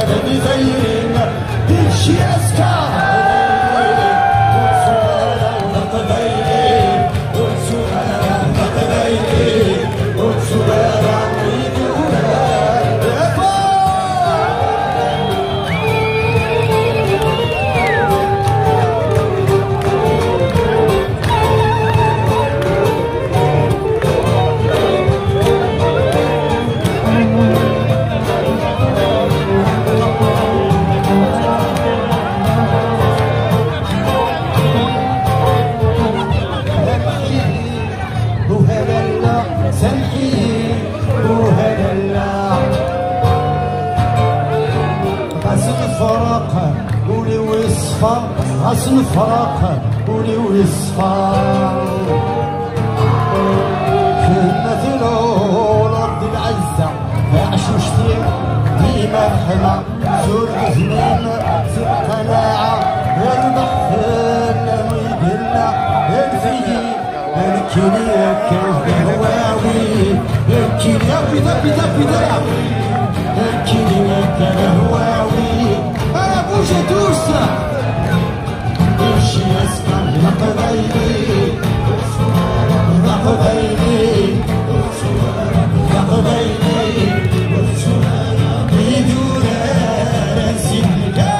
تغني زين تمشي أسكار غصن فراق ولي ويصفار كنا في الأرض العزة عشوشتي ديما حلا زور زمين زور قناعة يربح في الميدلة الفيدي الكيني كالهواوي الكيني بدا الكيني كالهواوي أبو جدوس تمشي أسكر لقبيلي لقبيلي لقبيلي بدون راسك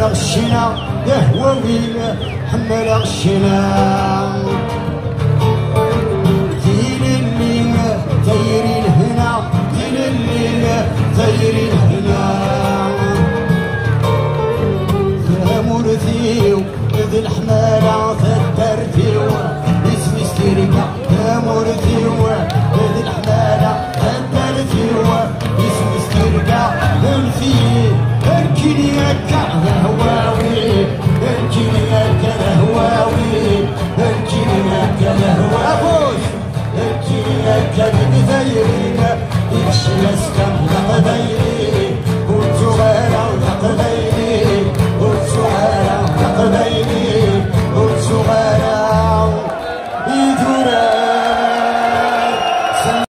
غشنا يا هواوي حمل غشنا